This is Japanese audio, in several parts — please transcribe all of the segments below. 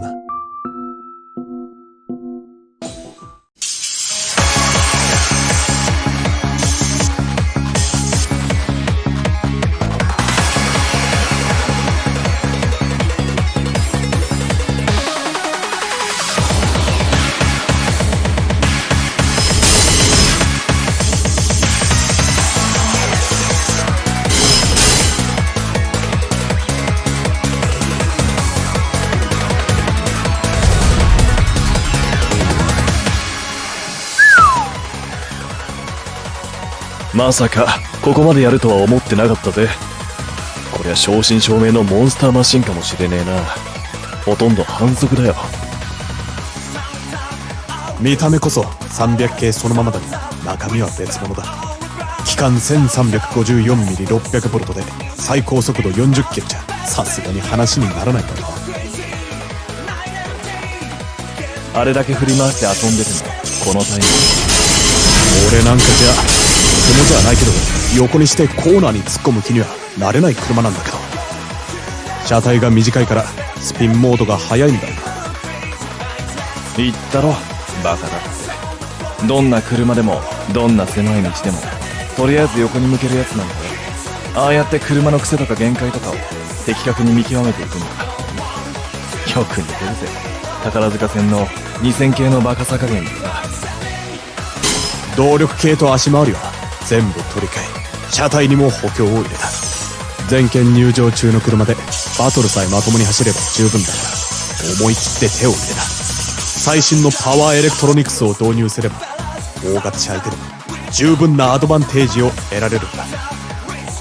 たな。まさかここまでやるとは思ってなかったぜ。こりゃ正真正銘のモンスターマシンかもしれねえな。ほとんど反則だよ。見た目こそ300系そのままだが中身は別物だ。機関 1354mm600V で最高速度40キロじゃさすがに話にならないからな。あれだけ振り回して遊んでてもこのタイミング。俺なんかじゃとてもじゃないけど横にしてコーナーに突っ込む気にはなれない車なんだけど、車体が短いからスピンモードが速いんだよ。言ったろバカだって。どんな車でもどんな狭い道でもとりあえず横に向けるやつなんだよ。ああやって車の癖とか限界とかを的確に見極めていくんだ。よく似てるぜ宝塚線の2000系のバカさ加減にさ。動力系と足回りは全部取り替え、車体にも補強を入れた。全県入場中の車でバトルさえまともに走れば十分だから思い切って手を入れた。最新のパワーエレクトロニクスを導入すれば大型車相手でも十分なアドバンテージを得られるんだ。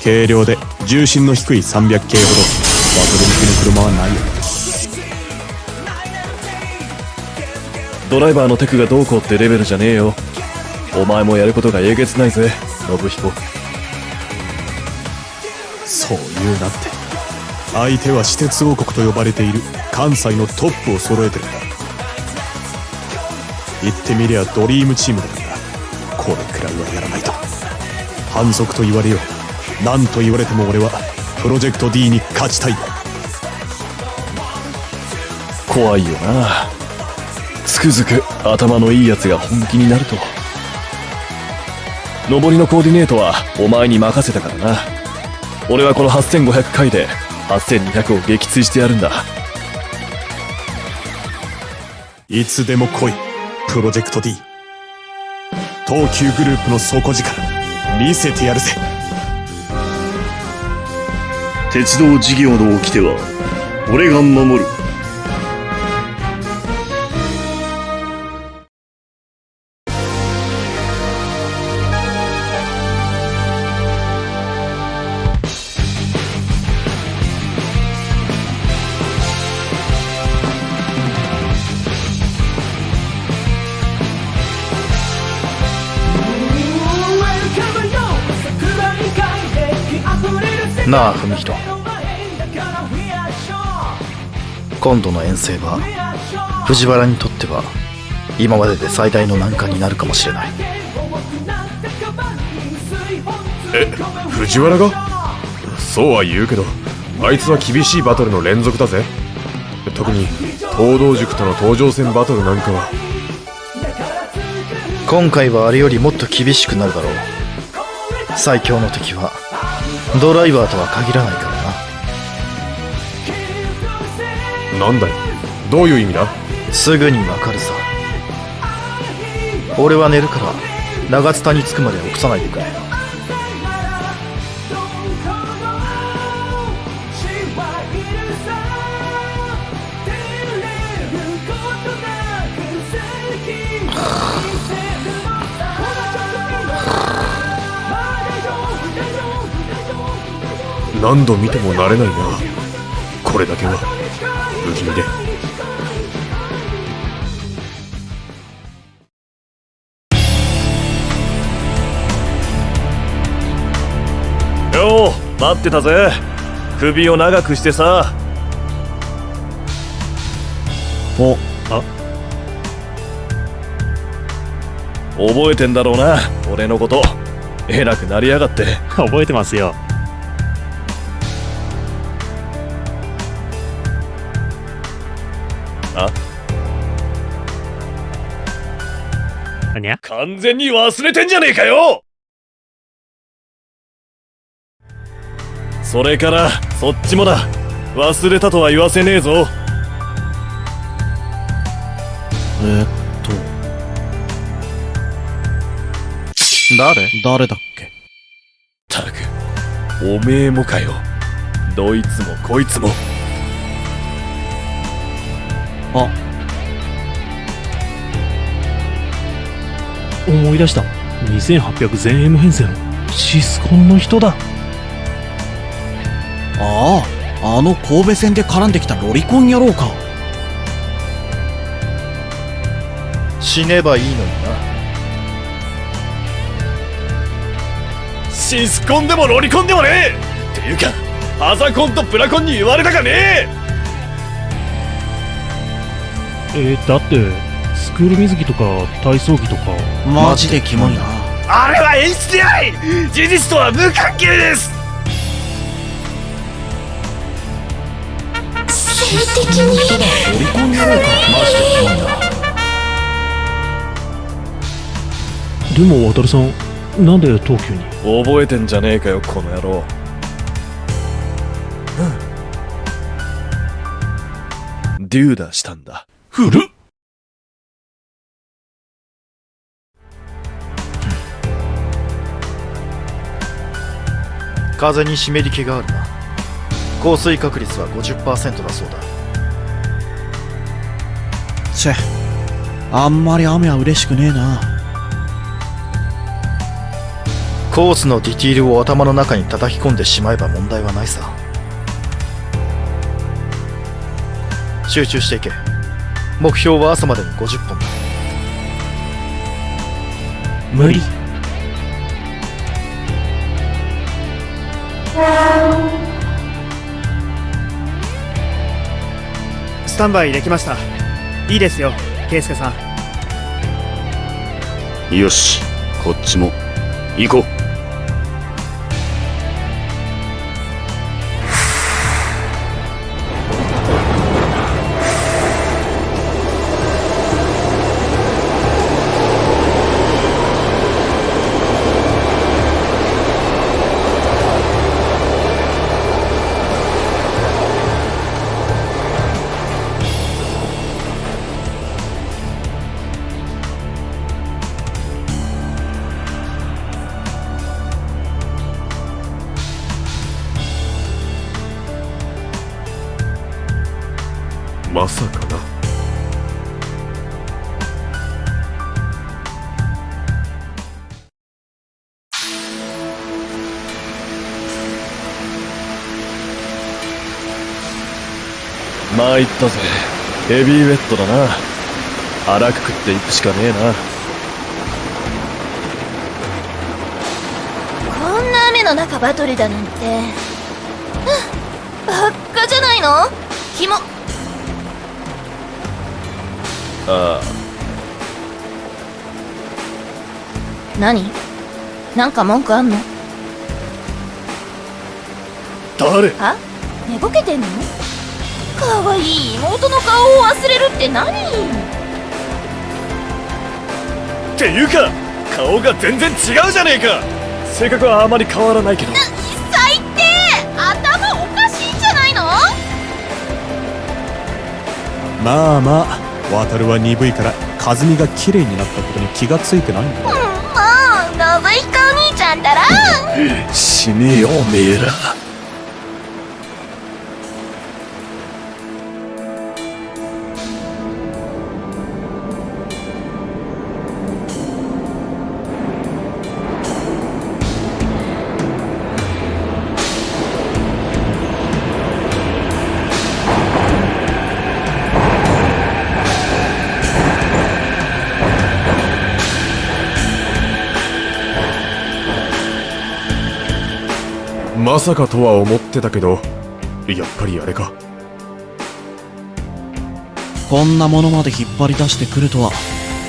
軽量で重心の低い300系ほどバトル向きの車はないよ。ドライバーのテクがどうこうってレベルじゃねえよ。お前もやることがえげつないぜ信彦。そう言うなって。相手は私鉄王国と呼ばれている関西のトップを揃えてるんだ。言ってみりゃドリームチームだからこれくらいはやらないと。反則と言われよう何と言われても俺はプロジェクト D に勝ちたいよ。怖いよな。つくづく頭のいいやつが本気になると。上りのコーディネートはお前に任せたからな。俺はこの8500回で8200を撃墜してやるんだ。いつでも来いプロジェクト D。 東急グループの底力見せてやるぜ。鉄道事業の掟は俺が守る。なあ文人、今度の遠征は藤原にとっては今までで最大の難関になるかもしれない。藤原が？そうは言うけどあいつは厳しいバトルの連続だぜ。特に東道塾との東上戦バトルなんかは。今回はあれよりもっと厳しくなるだろう。最強の敵はドライバーとは限らないからな。なんだよ、どういう意味だ？すぐにわかるさ。俺は寝るから長津田に着くまで起こさないでくれ。何度見ても慣れないな。これだけは不気味で。よう待ってたぜ。首を長くしてさ。覚えてんだろうな俺のこと。偉くなりやがって。覚えてますよ。にゃ。完全に忘れてんじゃねえかよ。それからそっちもだ。忘れたとは言わせねえぞ。誰だっけ。たく、おめえもかよ。どいつもこいつも。思い出した。2800全 M 編成のシスコンの人だ。ああ、あの神戸戦で絡んできたロリコン野郎か。死ねばいいのにな。シスコンでもロリコンでもねえ。ていうかハザコンとプラコンに言われたかねえ。だってスクール水着とか体操着とか。マジでキモいな。あれは演出であり事実とは無関係です。ロリコン野郎か。マジでキモいな。でも渡さん、なんで東急に。覚えてんじゃねえかよこの野郎。デューダしたんだ。古っ。風に湿り気があるな。降水確率は 50% だそうだ。チェ、あんまり雨は嬉しくねえな。コースのディティールを頭の中に叩き込んでしまえば問題はないさ。集中していけ。目標は朝までに50本だ。無理。スタンバイできました。いいですよ、ケイスケさん。よし、こっちも行こう。まさかな。参ったぜ。ヘビーウェットだな。腹くくっていくしかねえな。こんな雨の中バトルだなんて。ばっかじゃないの。キモ。ああ。何？なんか文句あんの？誰？は？寝ぼけてんの？かわいい妹の顔を忘れるって何？っていうか顔が全然違うじゃねえか。性格はあまり変わらないけど。最低！頭おかしいんじゃないの？まあまあ、渡るは鈍いから和美が綺麗になったことに気がついてないんだ。まあノブイカお兄ちゃんだら。死ねよおめえら。まさかとは思ってたけど、やっぱりあれか。こんなものまで引っ張り出してくるとは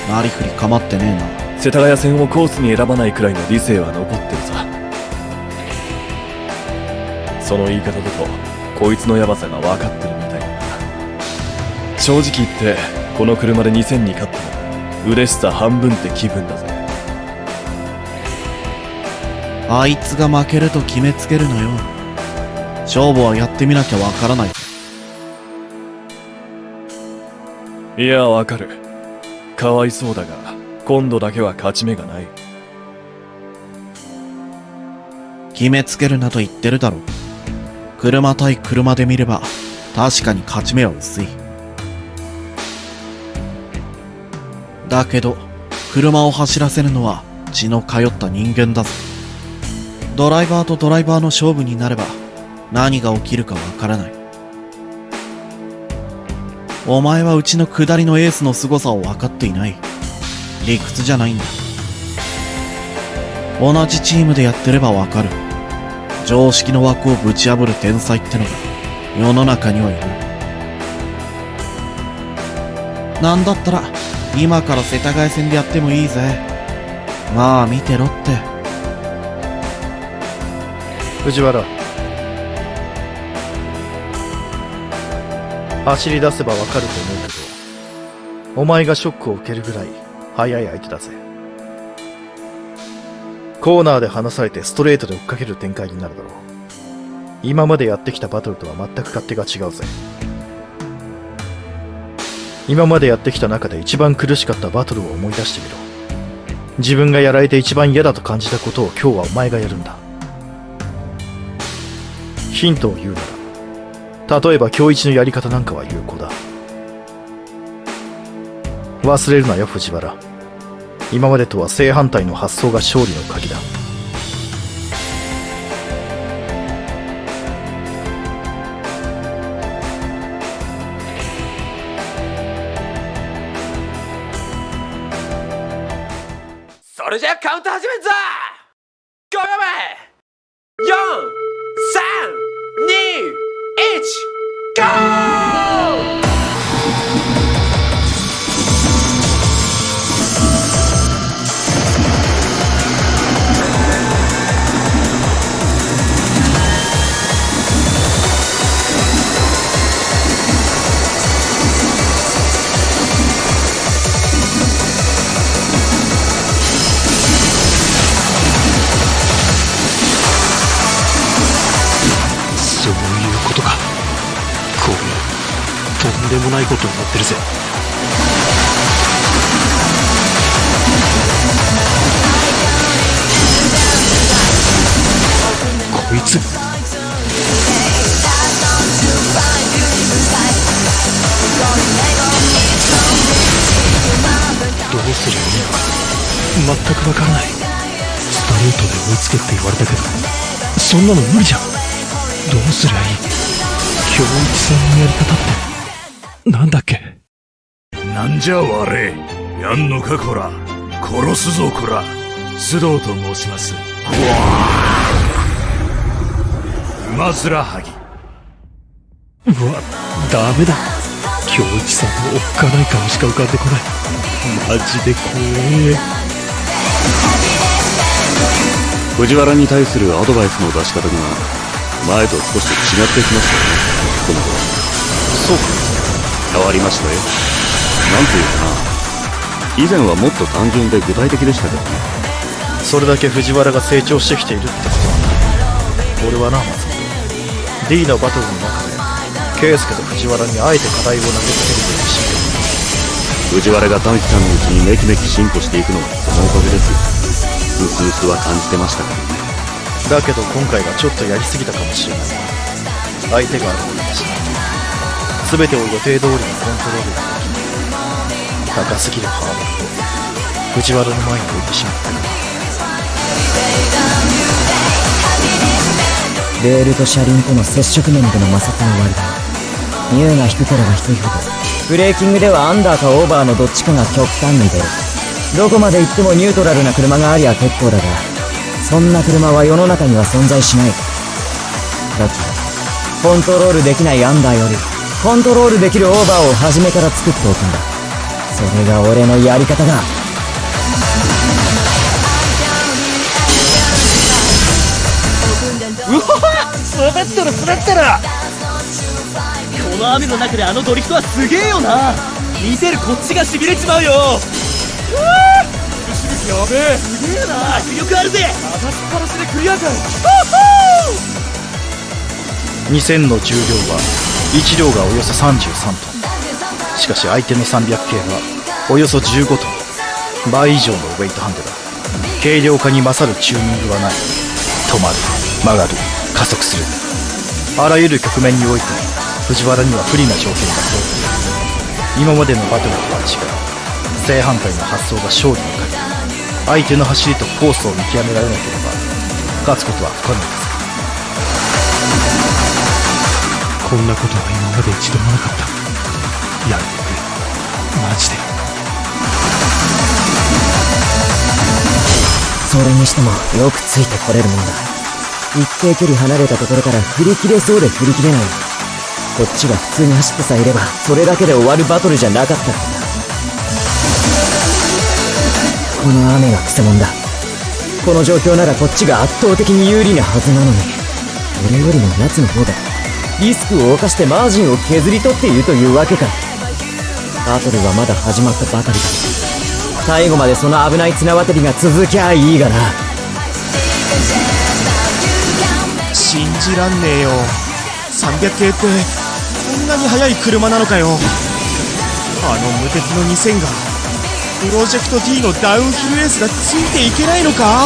なりふり構ってねえな。世田谷線をコースに選ばないくらいの理性は残ってるさ。その言い方だとこいつのヤバさが分かってるみたいだな。正直言ってこの車で2000に勝ったら嬉しさ半分って気分だぜ。あいつが負けると決めつけるのよ。勝負はやってみなきゃわからない。いやわかる。かわいそうだが今度だけは勝ち目がない。決めつけるなと言ってるだろ。車対車で見れば確かに勝ち目は薄い。だけど車を走らせるのは血の通った人間だぜ。ドライバーとドライバーの勝負になれば何が起きるかわからない。お前はうちの下りのエースの凄さを分かっていない。理屈じゃないんだ。同じチームでやってればわかる。常識の枠をぶち破る天才ってのが世の中にはいる。なんだったら今から世田谷線でやってもいいぜ。まあ見てろって。藤原、走り出せばわかると思うけど、お前がショックを受けるぐらい速い相手だぜ。コーナーで離されてストレートで追っかける展開になるだろう。今までやってきたバトルとは全く勝手が違うぜ。今までやってきた中で一番苦しかったバトルを思い出してみろ。自分がやられて一番嫌だと感じたことを今日はお前がやるんだ。ヒントを言うなら、例えば今日一のやり方なんかは有効だ。忘れるなよ藤原。今までとは正反対の発想が勝利の鍵だ。それじゃあカウント始めんぞ。5秒前、4、3、2、1、ゴー。そういうことか。これとんでもないことになってるぜ。こいつどうすりゃいいのか全くわからない。ストレートで追いつけって言われたけど、そんなの無理じゃん。どうすりゃいい。京一さんのやり方ってなんだっけ。なんじゃ我やんのかこら。殺すぞこら。須藤と申します。馬面はぎ。うわ、ダメだ。京一さんのおっかない顔しか浮かんでこない。マジで怖え。藤原に対するアドバイスの出し方が前と少し違ってきましたね。この子はそうか、変わりましたよ。なんていうかな、以前はもっと単純で具体的でしたけどね。それだけ藤原が成長してきているってことはな。俺はな、松本 D のバトルの中で圭介と藤原にあえて課題を投げつけるというシーン。藤原が短期間のうちにめきめき進歩していくのはそのおかげですよ。うすうすは感じてましたからね。だけど今回はちょっとやりすぎたかもしれない。相手があるのだし、全てを予定通りにコントロールができ、高すぎるハードルを藤原の前に置いてしまった。レールと車輪との接触面での摩擦の終わりだ。ミューが低ければ低いほど、ブレーキングではアンダーかオーバーのどっちかが極端に出る。どこまで行ってもニュートラルな車がありゃ結構だが、そんな車は世の中には存在しない。だからコントロールできないアンダーよりコントロールできるオーバーを初めから作っておくんだ。それが俺のやり方だ。うわっ、滑ってる滑ってる。京の雨の中であのドリフトはすげえよな。見てるこっちがしびれちまうよ。やべえ、すげえな。迫力あるぜ。上がっぱなしでクリアかい。2000の重量は1両がおよそ33トン。しかし相手の300系はおよそ15トン。倍以上のウェイトハンデだ。軽量化に勝るチューニングはない。止まる、曲がる、加速する、あらゆる局面において藤原には不利な条件が揃っている。今までのバトルとは違う正反対の発想が勝利の鍵。相手の走りとコースを見極められなければ勝つことは不可能です。こんなことは今まで一度もなかった。やめてくれ、マジで。それにしてもよくついてこれるもんだ。一定距離離れたところから振り切れそうで振り切れない。こっちが普通に走ってさえいればそれだけで終わるバトルじゃなかったんだ。この雨がくせ者だ。この状況ならこっちが圧倒的に有利なはずなのに、俺よりも奴の方がリスクを冒してマージンを削り取っているというわけか。バトルはまだ始まったばかりだ。最後までその危ない綱渡りが続きゃいいがな。信じらんねえよ。300系ってこんなに速い車なのかよ。あの無敵の2000がプロジェクト T のダウンヒルレースがついていけないのか。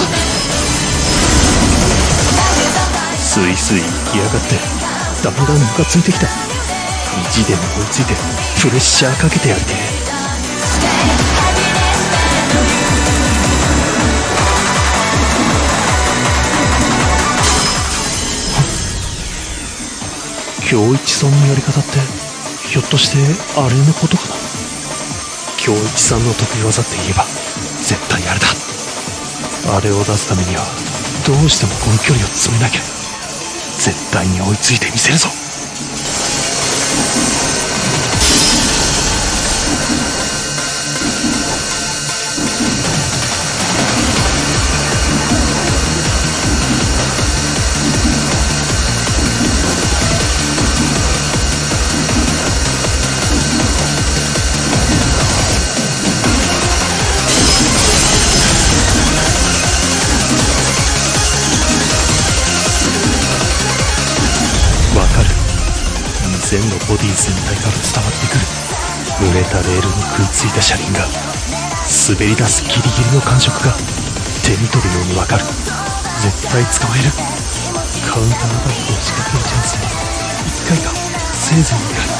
スイスイ行きやがって。だんだんムカついてきた。意地でも追いついてプレッシャーかけてやりてえ。京一さんのやり方ってひょっとしてあれのことかな。京一さんの得意技って言えば絶対あれだ。あれを出すためにはどうしてもこの距離を詰めなきゃ。絶対に追いついてみせるぞ。2000のボディ全体から伝わってくる濡れたレールに食いついた車輪が滑り出すギリギリの感触が手に取るようにわかる。絶対捕まえる。カウンターアタックを仕掛けるチャンスは1回かせいぜい2回。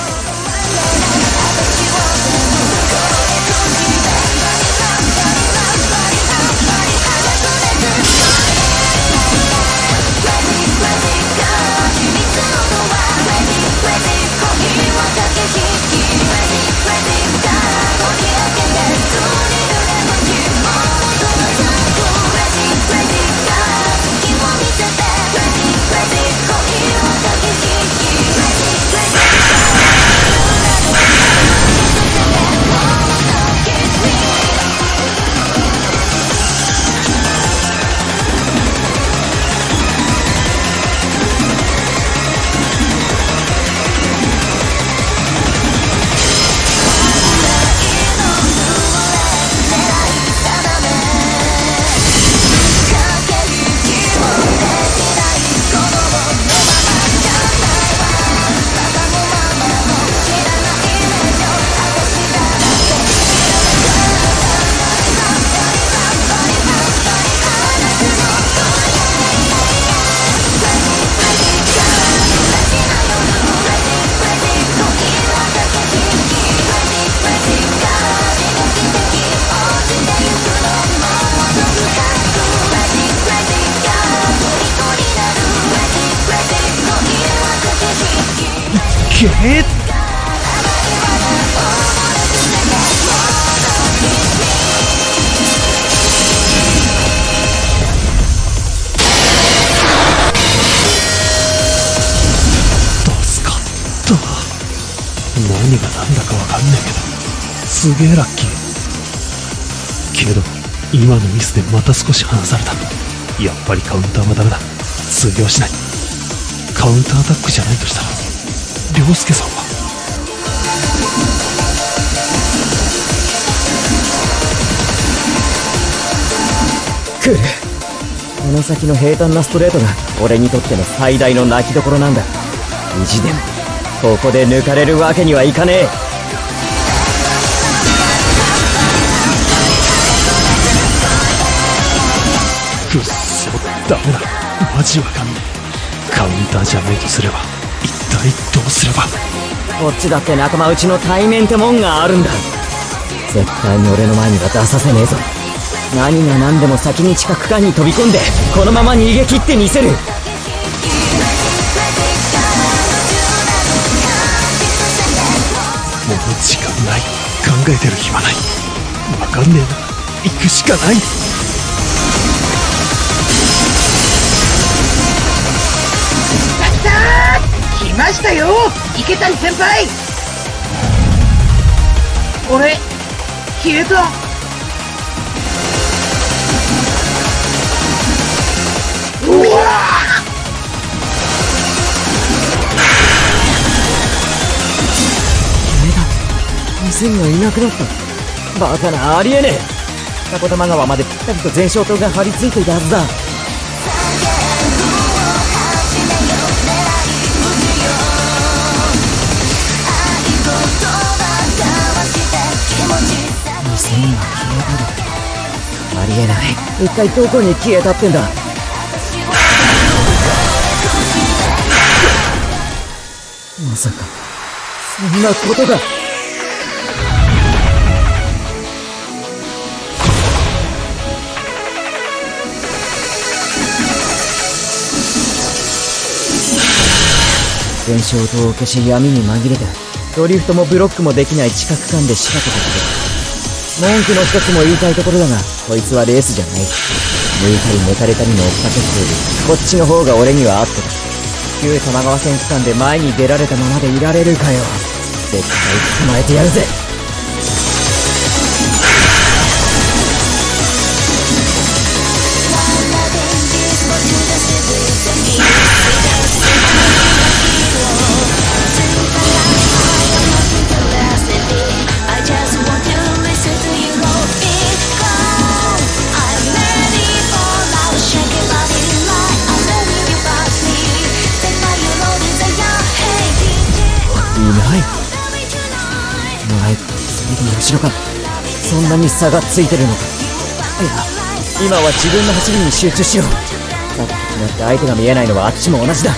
何が何だかわかんねえけどすげえラッキー。けど今のミスでまた少し離された。やっぱりカウンターはダメだ。通用しない。カウンターアタックじゃないとしたら涼介さんは来る。この先の平坦なストレートが俺にとっての最大の泣きどころなんだ。意地でもここで抜かれるわけにはいかねえ。くっそ、ダメだ。マジわかんねえ。カウンターじゃねえとすれば一体どうすれば。こっちだって仲間内の対面ってもんがあるんだ。絶対に俺の前には出させねえぞ。何が何でも先に地下区間に飛び込んでこのまま逃げ切ってみせる。もう時間ない。考えてる暇ない。わかんねえな。行くしかない。来ましたよ、池谷先輩。俺消えた。うわ2000がいなくなった。バカな、ありえねえ。二子玉川までぴったりと前哨灯が張り付いていたはずだ。2000が消えたの。ありえない。一体どこに消えたってんだ。まさかそんなことが。前哨灯を消し闇に紛れてドリフトもブロックもできない地下区間で仕掛けたこと。文句の一つも言いたいところだが、こいつはレースじゃない。抜いたり抜かれたりの追っかけってよりこっちの方が俺には合ってた。旧多摩川線区間で前に出られたままでいられるかよ。絶対捕まえてやるぜ。後ろか。そんなに差がついてるのか。いや、今は自分の走りに集中しろ。さっきと違って相手が見えないのはあっちも同じだ。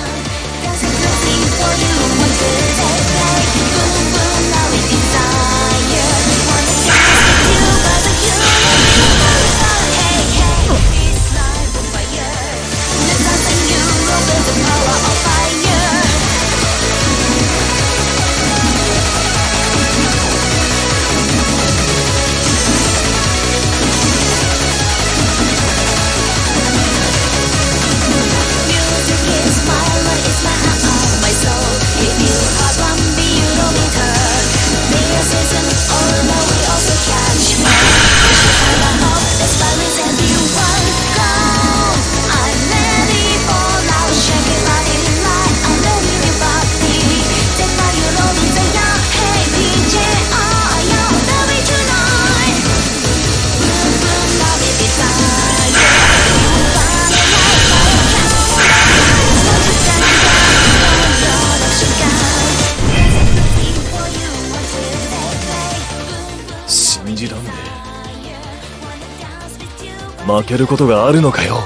負けることがあるのかよ。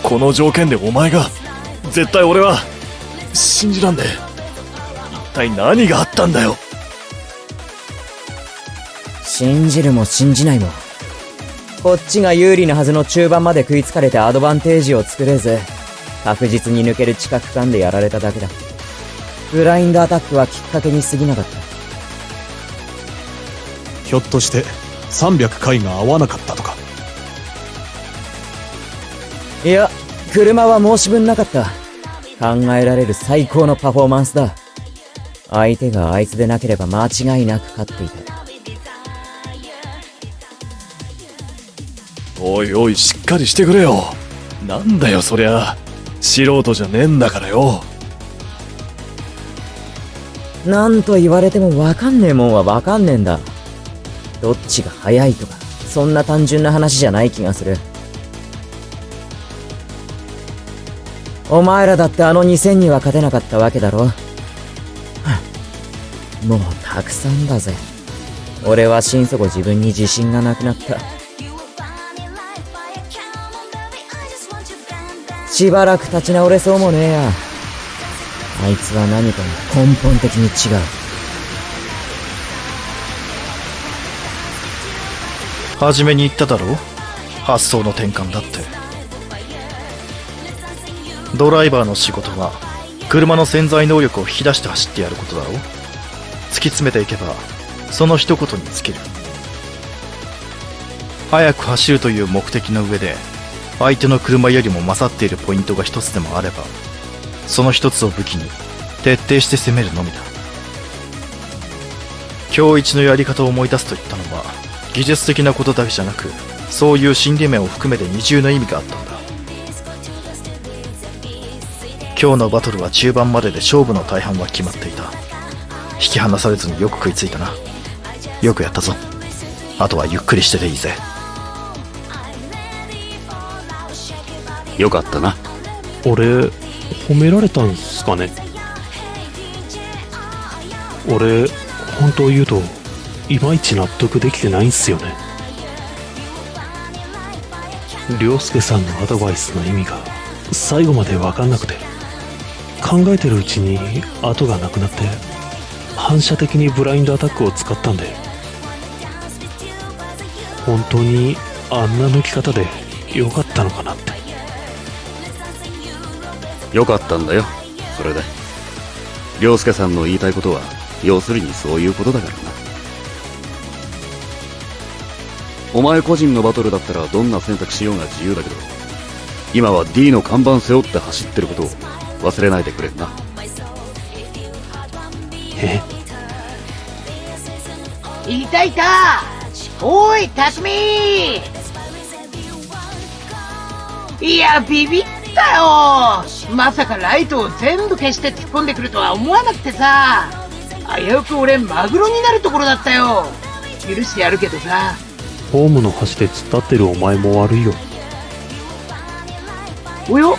この条件でお前が。絶対俺は信じらんねえ。一体何があったんだよ。信じるも信じないもこっちが有利なはずの中盤まで食いつかれてアドバンテージを作れず、確実に抜ける地下区間でやられただけだ。ブラインドアタックはきっかけに過ぎなかった。ひょっとして300回が合わなかったとか。いや、車は申し分なかった。考えられる最高のパフォーマンスだ。相手があいつでなければ間違いなく勝っていた。おいおい、しっかりしてくれよ。なんだよそりゃ。素人じゃねえんだからよ。なんと言われてもわかんねえもんはわかんねえんだ。どっちが速いとか、そんな単純な話じゃない気がする。お前らだってあの2000には勝てなかったわけだろ。もうたくさんだぜ。俺は心底自分に自信がなくなった。しばらく立ち直れそうもねえや。あいつは何かが根本的に違う。初めに言っただろう、発想の転換だって。ドライバーの仕事は車の潜在能力を引き出して走ってやることだろう。突き詰めていけばその一言に尽きる。速く走るという目的の上で相手の車よりも勝っているポイントが一つでもあれば、その一つを武器に徹底して攻めるのみだ。今日一のやり方を思い出すと言ったのは技術的なことだけじゃなく、そういう心理面を含めて二重の意味があったんだ。今日のバトルは中盤までで勝負の大半は決まっていた。引き離されずによく食いついたな。よくやったぞ。あとはゆっくりしてていいぜ。よかったな。俺褒められたんすかね。俺本当言うといまいち納得できてないんすよね。涼介さんのアドバイスの意味が最後まで分かんなくて、考えてるうちに後がなくなって反射的にブラインドアタックを使ったんで、本当にあんな抜き方で良かったのかなって。よかったんだよ、それで。涼介さんの言いたいことは要するにそういうことだからな。お前個人のバトルだったらどんな選択しようが自由だけど、今は D の看板背負って走ってることを忘れないでくれんな。いたいた。おい匠、いやビビったよ。まさかライトを全部消して突っ込んでくるとは思わなくてさ、危うく俺マグロになるところだったよ。許してやるけどさ。ホームの端で突っ立ってるお前も悪いよ。およ、